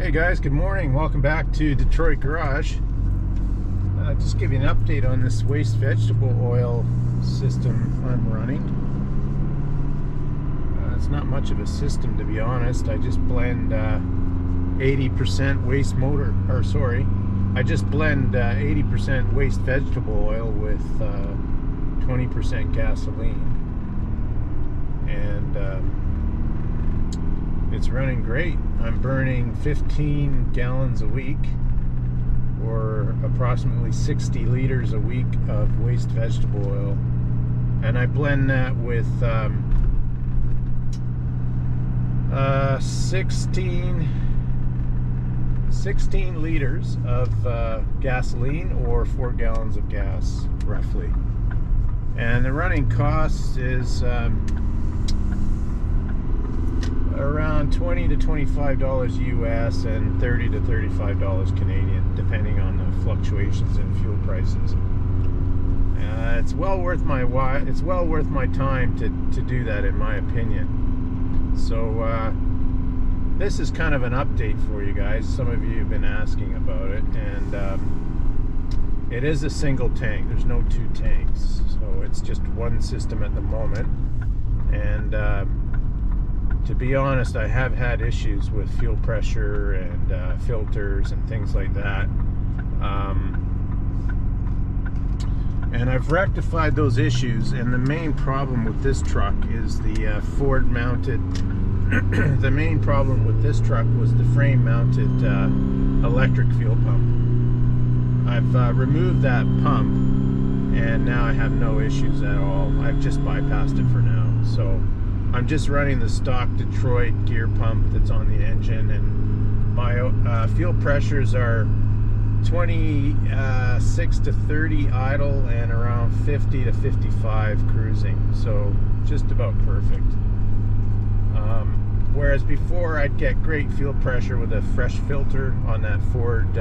Hey guys, good morning. Welcome back to Detroit Garage. Just give you an update on this waste vegetable oil system I'm running. It's not much of a system, to be honest. I just blend 80% waste motor, or sorry, I just blend 80% waste vegetable oil with 20% gasoline, and it's running great. I'm burning 15 gallons a week, or approximately 60 liters a week of waste vegetable oil, and I blend that with 16 liters of gasoline, or 4 gallons of gas roughly. And the running cost is around $20 to $25 US and $30 to $35 Canadian, depending on the fluctuations in fuel prices. It's well worth my time to do that, in my opinion. So this is kind of an update for you guys. Some of you have been asking about it, and it is a single tank. There's no two tanks, so it's just one system at the moment. And to be honest, I have had issues with fuel pressure and filters and things like that. And I've rectified those issues, and the main problem with this truck is the Ford mounted the main problem with this truck was the frame mounted electric fuel pump. I've removed that pump, and now I have no issues at all. I've just bypassed it for now. So I'm just running the stock Detroit gear pump that's on the engine, and my fuel pressures are 26 to 30 idle and around 50 to 55 cruising, so just about perfect. Whereas before I'd get great fuel pressure with a fresh filter on that Ford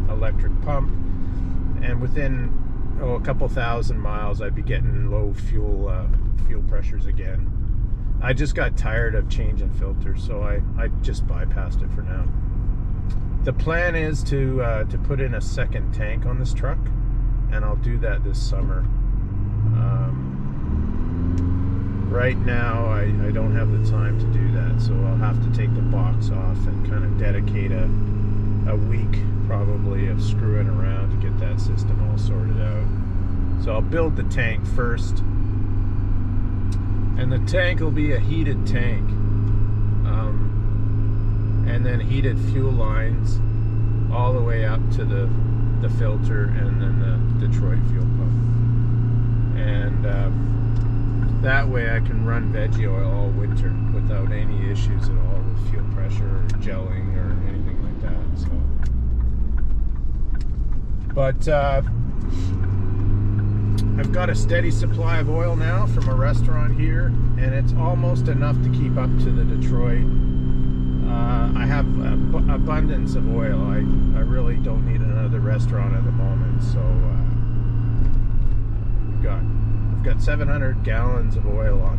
electric pump, and within a couple thousand miles I'd be getting low fuel pressures again. I just got tired of changing filters, so I just bypassed it for now. The plan is to put in a second tank on this truck, and I'll do that this summer. Right now I don't have the time to do that, so I'll have to take the box off and kind of dedicate a week probably of screwing around to get that system all sorted out. So I'll build the tank first, and the tank will be a heated tank, and then heated fuel lines all the way up to the filter and then the Detroit fuel pump. And that way I can run veggie oil all winter without any issues at all with fuel pressure or gelling or anything like that. So, but I've got a steady supply of oil now from a restaurant here, and it's almost enough to keep up to the Detroit. I have abundance of oil. I really don't need another restaurant at the moment, so I've got 700 gallons of oil on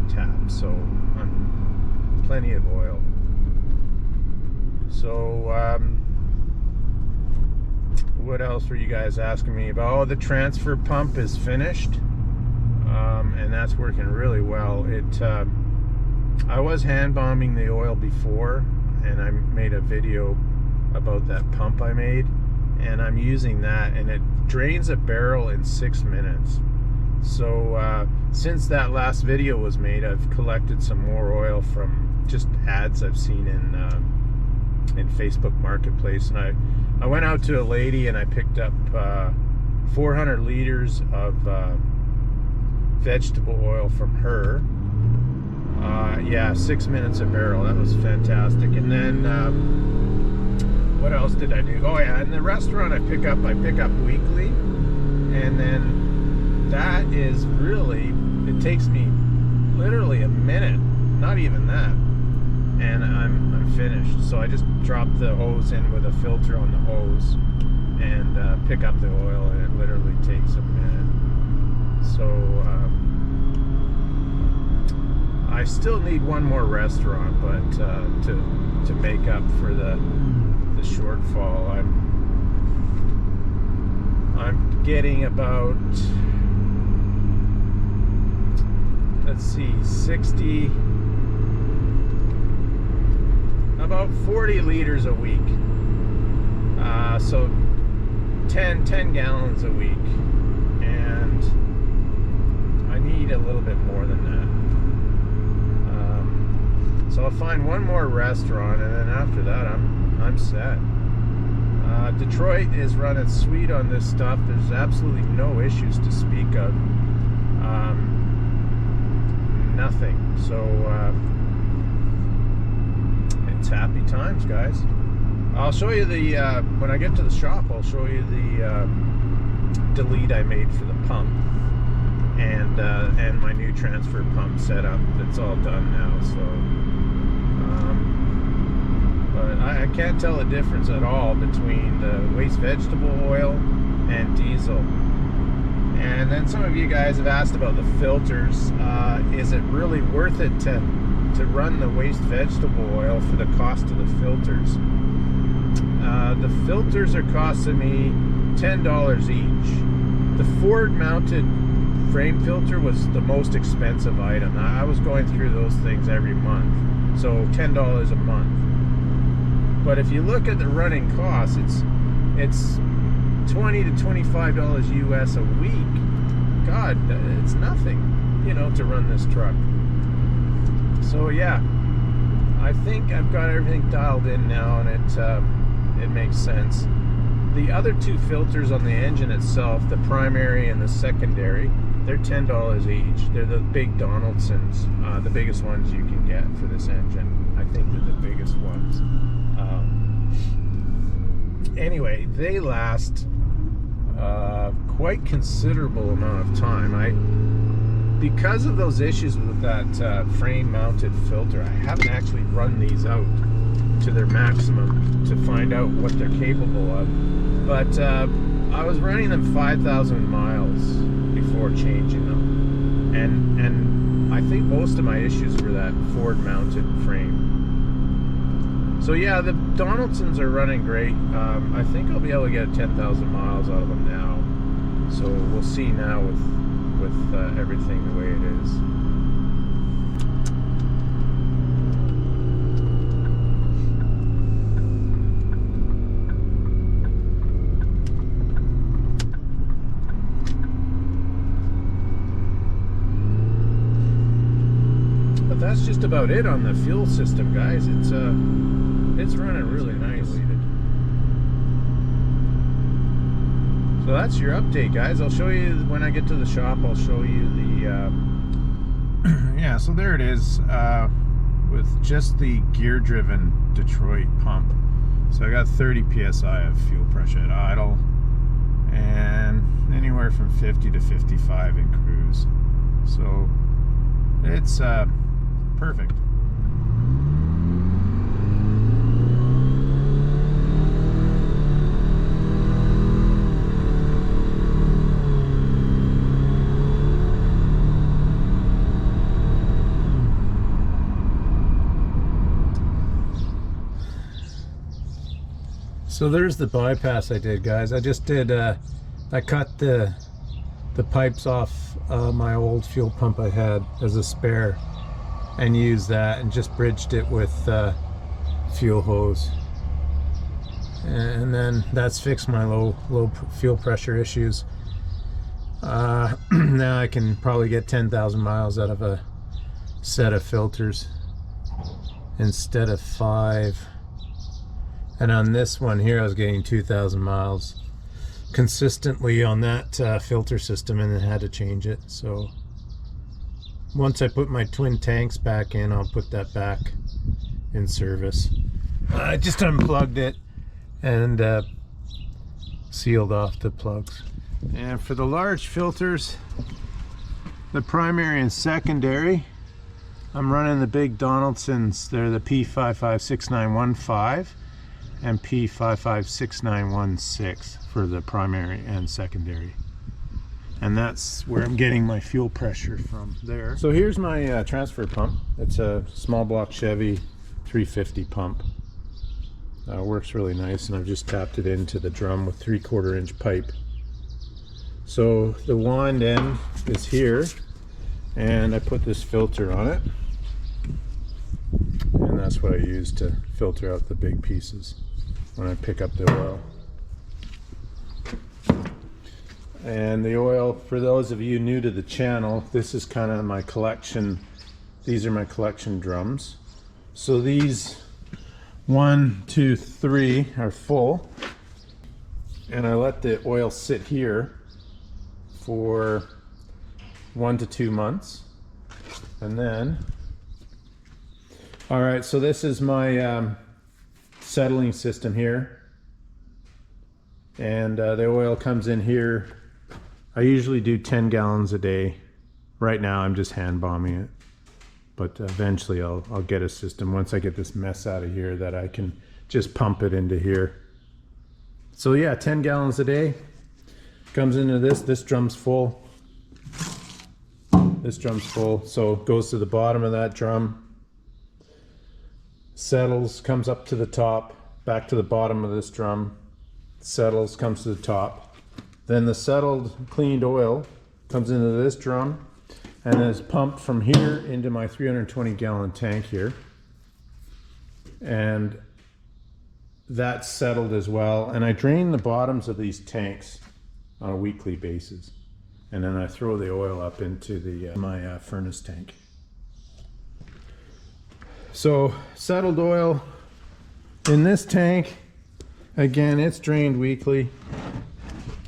tap, so I'm plenty of oil. So what else were you guys asking me about? Oh, the transfer pump is finished, and that's working really well. I was hand bombing the oil before, and I made a video about that pump I made, and I'm using that, and it drains a barrel in 6 minutes. So since that last video was made, I've collected some more oil from just ads I've seen in Facebook Marketplace, and I went out to a lady and I picked up 400 liters of vegetable oil from her. Yeah, 6 minutes a barrel. That was fantastic. And then what else did I do? Oh yeah, in the restaurant I pick up weekly, and then that is really, it takes me literally a minute, not even that, and I'm finished. So I just drop the hose in with a filter on the hose and pick up the oil, and it literally takes a minute. So I still need one more restaurant, but to make up for the shortfall. I'm getting about, let's see, 60, about 40 liters a week. So 10 gallons a week, and I need a little bit more than that. So I'll find one more restaurant, and then after that I'm set. Detroit is running sweet on this stuff. There's absolutely no issues to speak of. Nothing. So it's happy times, guys. I'll show you the when I get to the shop. I'll show you the delete I made for the pump and my new transfer pump setup. It's all done now. So, but I can't tell the difference at all between the waste vegetable oil and diesel. And then some of you guys have asked about the filters. Is it really worth it to run the waste vegetable oil for the cost of the filters? The filters are costing me $10 each. The Ford mounted frame filter was the most expensive item. I was going through those things every month, so $10 a month. But if you look at the running costs, it's $20 to $25 US a week. God, it's nothing, you know, to run this truck. So yeah, I think I've got everything dialed in now, and it makes sense. The other two filters on the engine itself, the primary and the secondary, they're $10 each. They're the big Donaldsons, the biggest ones you can get for this engine. I think they're the biggest ones. Anyway, they last quite considerable amount of time. Because of those issues with that frame mounted filter, I haven't actually run these out to their maximum to find out what they're capable of. But I was running them 5,000 miles before changing them, and I think most of my issues were that Ford mounted frame. So yeah, the Donaldsons are running great. I think I'll be able to get 10,000 miles out of them now. So we'll see now with everything the way it is. But that's just about it on the fuel system, guys. It's running really nice. So that's your update, guys. I'll show you when I get to the shop. I'll show you the yeah, so there it is, with just the gear driven Detroit pump. So I got 30 psi of fuel pressure at idle and anywhere from 50 to 55 in cruise. So it's perfect. So there's the bypass I did, guys. I just did, I cut the pipes off my old fuel pump I had as a spare and used that and just bridged it with fuel hose. And then that's fixed my low fuel pressure issues. Now I can probably get 10,000 miles out of a set of filters instead of 5. And on this one here, I was getting 2,000 miles consistently on that filter system, and then had to change it. So once I put my twin tanks back in, I'll put that back in service. I just unplugged it and sealed off the plugs. And for the large filters, the primary and secondary, I'm running the big Donaldsons. They're the P556915 and P556916 for the primary and secondary. and that's where I'm getting my fuel pressure from there. So here's my transfer pump. It's a small block Chevy 350 pump. Works really nice, and I've just tapped it into the drum with 3/4 inch pipe. So the wand end is here, and I put this filter on it, and that's what I use to filter out the big pieces when I pick up the oil. And the oil, for those of you new to the channel, this is kind of my collection. These are my collection drums. So these 1, 2, 3 are full, and I let the oil sit here for 1 to 2 months, and then, all right, so this is my settling system here, and the oil comes in here. I usually do 10 gallons a day. Right now I'm just hand bombing it, but eventually I'll get a system once I get this mess out of here that I can just pump it into here. So yeah, 10 gallons a day comes into this drum's full. This drum's full, so it goes to the bottom of that drum, settles, comes up to the top, back to the bottom of this drum, settles, comes to the top. Then the settled, cleaned oil comes into this drum and is pumped from here into my 320 gallon tank here. And that's settled as well. And I drain the bottoms of these tanks on a weekly basis. And then I throw the oil up into the my furnace tank. So settled oil in this tank, again, it's drained weekly.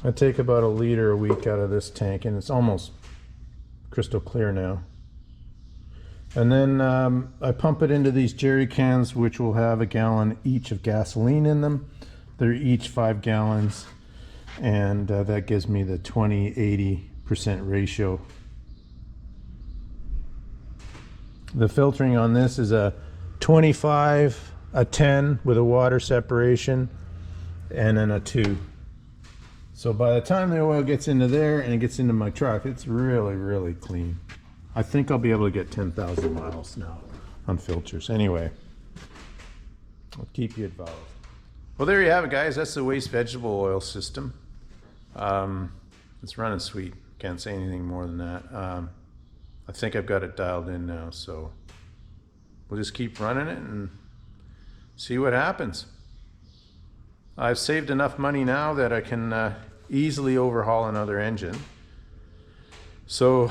I take about 1 liter a week out of this tank, and it's almost crystal clear now. And then I pump it into these jerry cans, which will have 1 gallon each of gasoline in them. They're each 5 gallons, and that gives me the 20-80% ratio. The filtering on this is a 25, a 10 with a water separation, and then a 2. So by the time the oil gets into there and it gets into my truck, it's really, really clean. I think I'll be able to get 10,000 miles now on filters. Anyway, I'll keep you involved. Well, there you have it, guys. That's the waste vegetable oil system. It's running sweet. Can't say anything more than that. I think I've got it dialed in now, so we'll just keep running it and see what happens. I've saved enough money now that I can easily overhaul another engine. So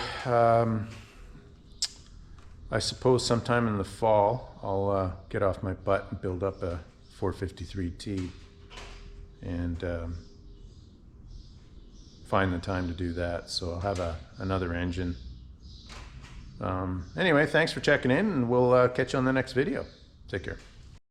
I suppose sometime in the fall I'll get off my butt and build up a 453T and find the time to do that. So I'll have another engine. Anyway, thanks for checking in, and we'll catch you on the next video. Take care.